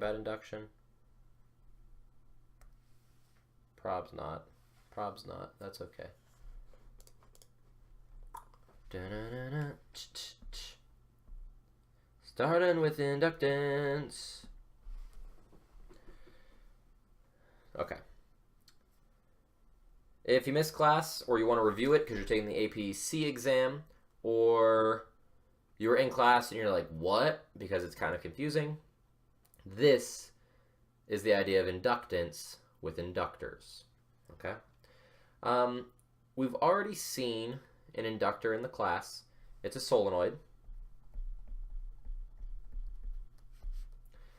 about induction? Prob's not. Prob's not. That's okay. Starting with inductance. Okay. If you missed class or you want to review it because you're taking the APC exam, or you're in class and you're like, what? Because it's kind of confusing. This is the idea of inductance with inductors. Okay? We've already seen an inductor in the class. It's a solenoid.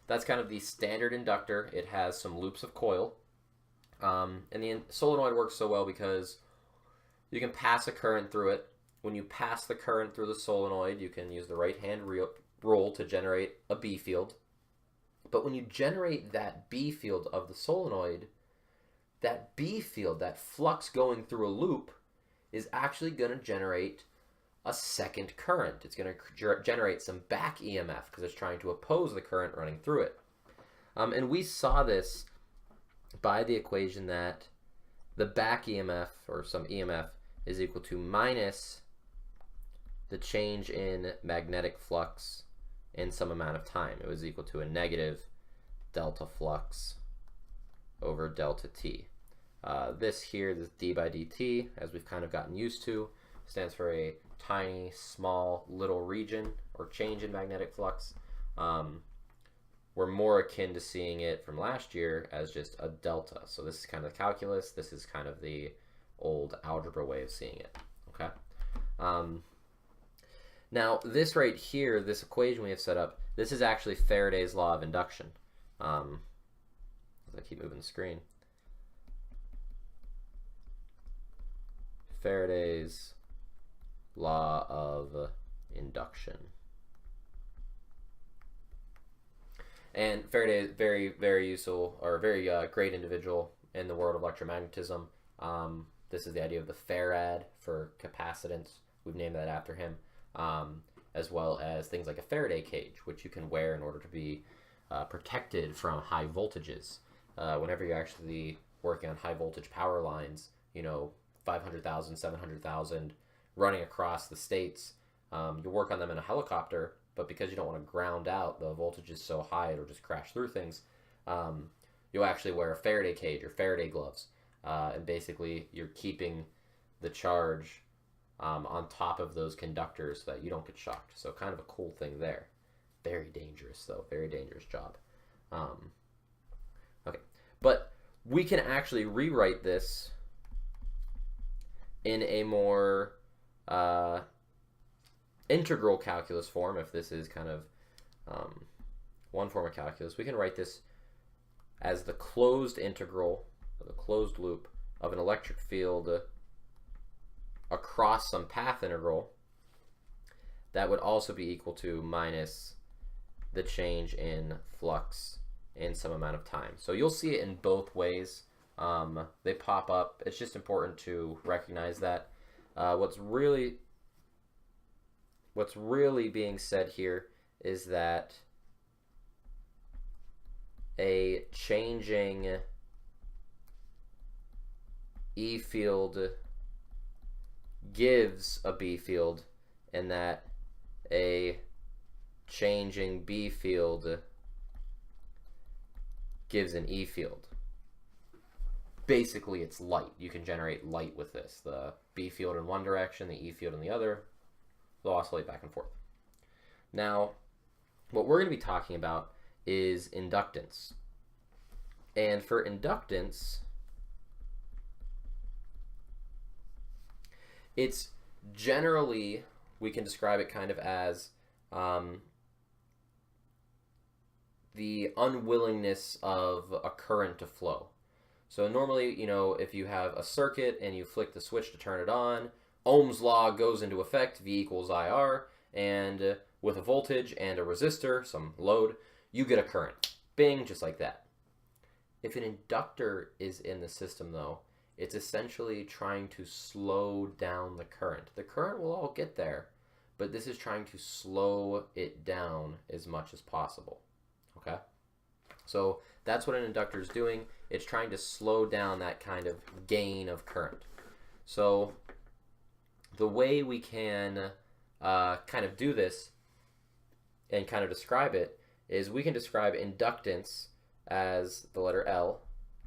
That's kind of the standard inductor. It has some loops of coil. And the solenoid works so well because you can pass a current through it. When you pass the current through the solenoid, you can use the right-hand rule to generate a B field. But when you generate that B field of the solenoid, that B field, that flux going through a loop, is actually going to generate a second current. It's going to generate some back EMF because it's trying to oppose the current running through it. And we saw this by the equation that the back EMF, or some EMF, is equal to minus the change in magnetic flux in some amount of time. It was equal to a negative delta flux over delta t. This here, this d by dt, as we've kind of gotten used to, stands for a tiny, small, little region or change in magnetic flux. We're more akin to seeing it from last year as just a delta. So this is kind of calculus. This is kind of the old algebra way of seeing it. Okay. Now this right here, this equation we have set up, this is actually Faraday's law of induction. As I keep moving the screen. Faraday's law of induction. And Faraday is very, very useful, or very great individual in the world of electromagnetism. This is the idea of the farad for capacitance. We've named that after him, as well as things like a Faraday cage, which you can wear in order to be protected from high voltages. Whenever you're actually working on high voltage power lines, 500,000, 700,000 running across the states, you work on them in a helicopter, but because you don't want to ground out, the voltage is so high it'll just crash through things, you'll actually wear a Faraday cage or Faraday gloves. And basically you're keeping the charge on top of those conductors so that you don't get shocked. So kind of a cool thing there. Very dangerous though, very dangerous job. Okay, but we can actually rewrite this in a more integral calculus form. If this is kind of one form of calculus, we can write this as the closed integral, or the closed loop of an electric field across some path integral that would also be equal to minus the change in flux in some amount of time. So you'll see it in both ways. They pop up. It's just important to recognize that. What's really being said here is that a changing E field gives a B field, and that a changing B field gives an E field. Basically, it's light. You can generate light with this. The B field in one direction, the E field in the other. They'll oscillate back and forth. Now, what we're going to be talking about is inductance. And for inductance, it's generally, we can describe it kind of as the unwillingness of a current to flow. So normally, if you have a circuit and you flick the switch to turn it on, Ohm's law goes into effect, V equals IR, and with a voltage and a resistor, some load, you get a current. Bing, just like that. If an inductor is in the system, though, it's essentially trying to slow down the current. The current will all get there, but this is trying to slow it down as much as possible. Okay? So that's what an inductor is doing. It's trying to slow down that kind of gain of current. So the way we can kind of do this and kind of describe it is we can describe inductance as the letter L.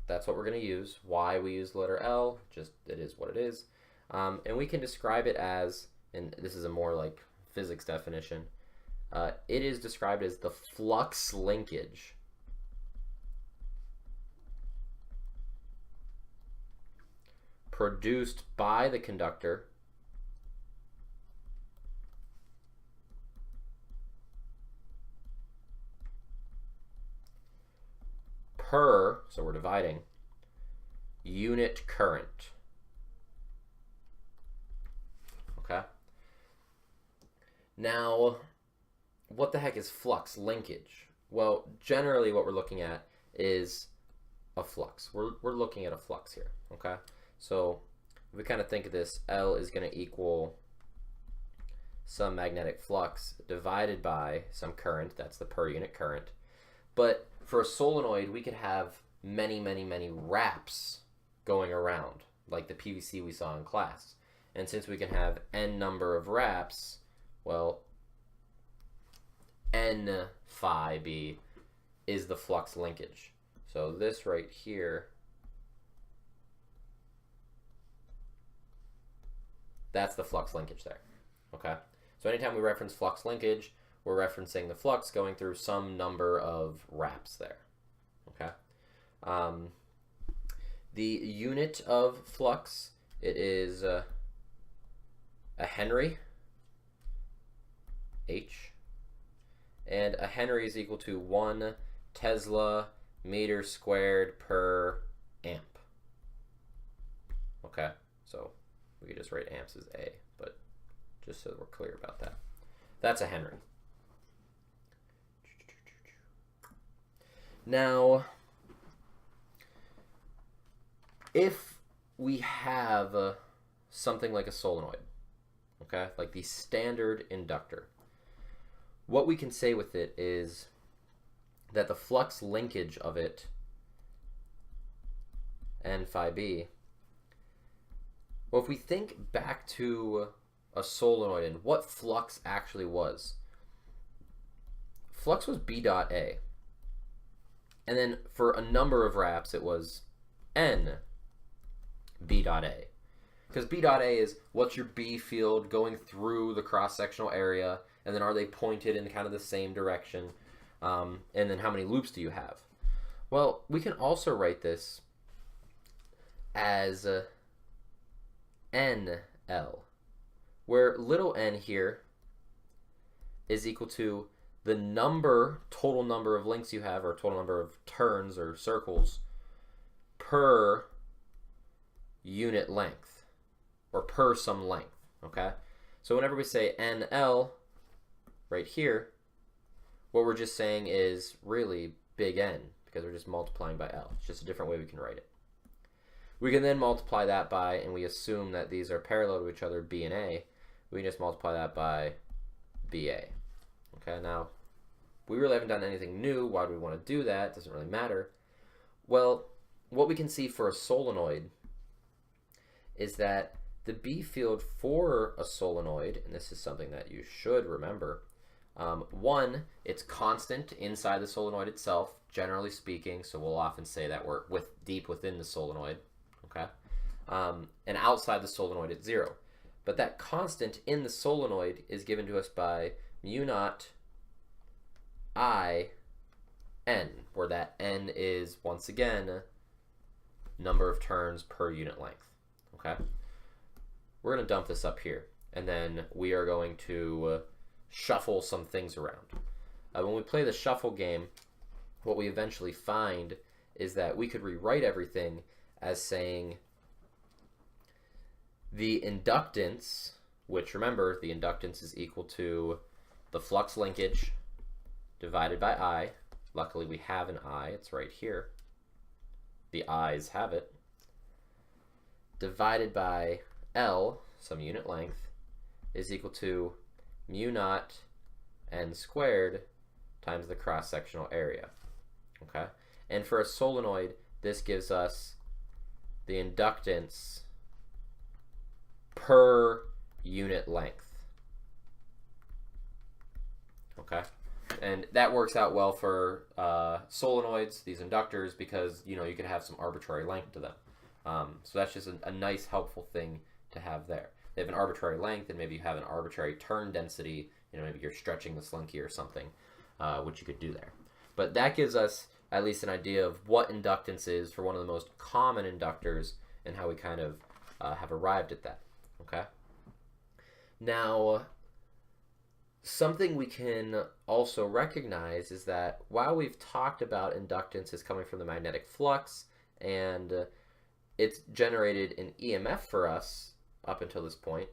That's what we're going to use. Why we use the letter L, just it is what it is. And we can describe it as, and this is a more like physics definition, it is described as the flux linkage produced by the conductor per, so we're dividing, unit current. Okay? Now, what the heck is flux linkage? Well, generally what we're looking at is a flux. We're looking at a flux here, okay? So if we kind of think of this, L is going to equal some magnetic flux divided by some current, that's the per unit current. But for a solenoid, we could have many, many, many wraps going around, like the PVC we saw in class. And since we can have n number of wraps, well, n phi b is the flux linkage. So this right here, that's the flux linkage there, okay? So anytime we reference flux linkage, we're referencing the flux going through some number of wraps there, okay? The unit of flux, it is a Henry, H, and a Henry is equal to 1 Tesla meter squared per amp, okay? So we could just write amps as A, but just so we're clear about that. That's a Henry. Now, if we have something like a solenoid, okay, like the standard inductor, what we can say with it is that the flux linkage of it, n phi b, well, if we think back to a solenoid and what flux actually was, flux was B dot A. And then for a number of wraps, it was N B dot A. Because B dot A is what's your B field going through the cross-sectional area, and then are they pointed in kind of the same direction, and then how many loops do you have? Well, we can also write this as NL, where little n here is equal to the total number of links you have, or total number of turns or circles per unit length, or per some length, okay? So whenever we say NL right here, what we're just saying is really big N, because we're just multiplying by L. It's just a different way we can write it. We can then multiply that by, and we assume that these are parallel to each other, B and A, we can just multiply that by BA. Okay, now, we really haven't done anything new. Why do we want to do that? It doesn't really matter. Well, what we can see for a solenoid is that the B field for a solenoid, and this is something that you should remember, one, it's constant inside the solenoid itself, generally speaking, so we'll often say that we're deep within the solenoid, okay? And outside the solenoid, it's 0. But that constant in the solenoid is given to us by mu naught I n, where that n is, once again, number of turns per unit length, okay? We're going to dump this up here, and then we are going to shuffle some things around. When we play the shuffle game, what we eventually find is that we could rewrite everything as saying the inductance, which, remember, the inductance is equal to the flux linkage divided by I. Luckily, we have an I. It's right here. The I's have it. Divided by L, some unit length, is equal to mu naught n squared times the cross-sectional area. Okay, and for a solenoid, this gives us the inductance per unit length. Okay, and that works out well for solenoids, these inductors, because you can have some arbitrary length to them. So that's just a nice, helpful thing to have there. They have an arbitrary length, and maybe you have an arbitrary turn density. Maybe you're stretching the slinky or something, which you could do there. But that gives us at least an idea of what inductance is for one of the most common inductors and how we kind of have arrived at that. Okay. Now, something we can also recognize is that while we've talked about inductance as coming from the magnetic flux and it's generated an EMF for us up until this point,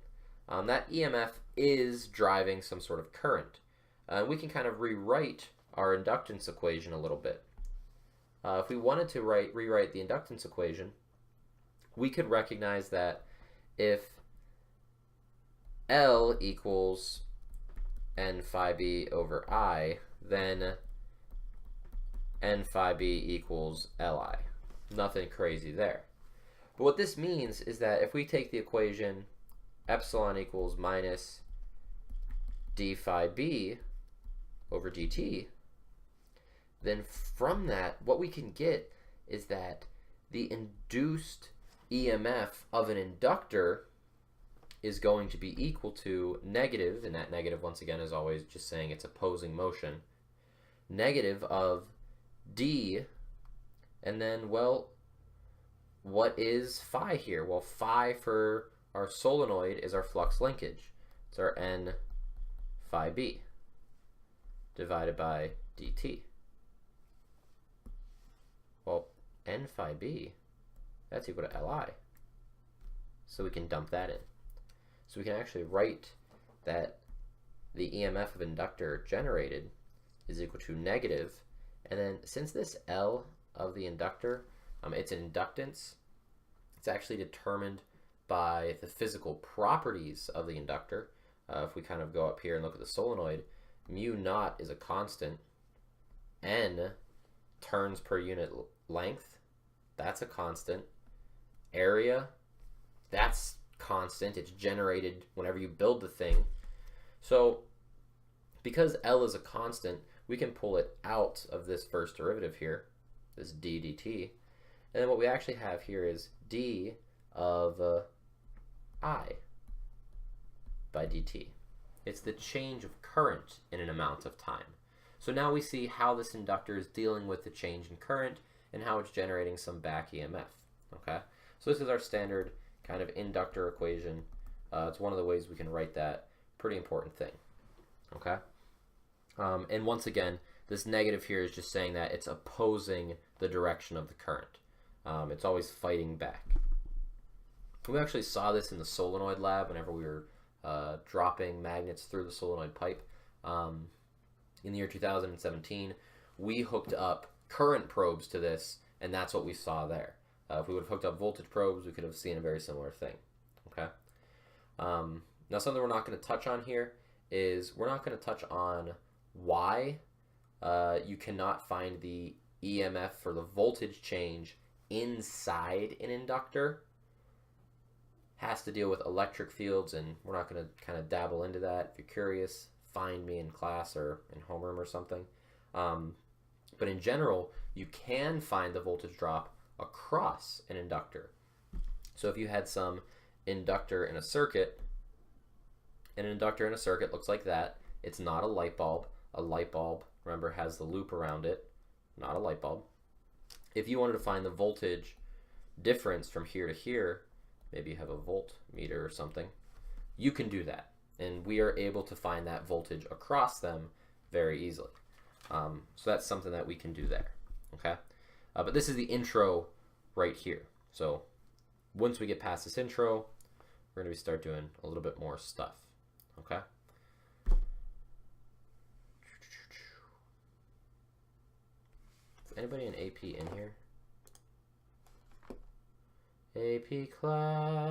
that EMF is driving some sort of current. We can kind of rewrite our inductance equation a little bit. If we wanted to rewrite the inductance equation, we could recognize that if L equals N phi B over I, then N phi B equals Li. Nothing crazy there. But what this means is that if we take the equation epsilon equals minus d phi B over dt, then from that, what we can get is that the induced EMF of an inductor is going to be equal to negative, and that negative once again is always just saying it's opposing motion, negative of d, and then, well, what is phi here? Well, phi for our solenoid is our flux linkage. It's our N phi B divided by dt. Well, N phi B, that's equal to Li. So we can dump that in. So we can actually write that the EMF of inductor generated is equal to negative, and then since this L of the inductor, it's an inductance, it's actually determined by the physical properties of the inductor. If we kind of go up here and look at the solenoid, mu naught is a constant, N turns per unit length, that's a constant, area, that's constant, it's generated whenever you build the thing. So because L is a constant, we can pull it out of this first derivative here, this d dt, and then what we actually have here is d of I by dt. It's the change of current in an amount of time. So now we see how this inductor is dealing with the change in current and how it's generating some back EMF. Okay, so this is our standard kind of inductor equation. It's one of the ways we can write that. Pretty important thing. Okay, and once again, this negative here is just saying that it's opposing the direction of the current. It's always fighting back. We actually saw this in the solenoid lab whenever we were dropping magnets through the solenoid pipe. In the year 2017, we hooked up current probes to this, and that's what we saw there. If we would have hooked up voltage probes, we could have seen a very similar thing. Okay. Now, something we're not going to touch on here is we're not going to touch on why you cannot find the EMF for the voltage change inside an inductor. Has to deal with electric fields, and we're not going to kind of dabble into that. If you're curious, find me in class or in homeroom or something. But in general, you can find the voltage drop across an inductor. So if you had some inductor in a circuit, an inductor in a circuit looks like that. It's not a light bulb. A light bulb, remember, has the loop around it, not a light bulb. If you wanted to find the voltage difference from here to here, maybe you have a voltmeter or something, you can do that. And we are able to find that voltage across them very easily. So that's something that we can do there. Okay, but this is the intro right here. So once we get past this intro, we're going to start doing a little bit more stuff. Okay. Is anybody in AP in here? AP class.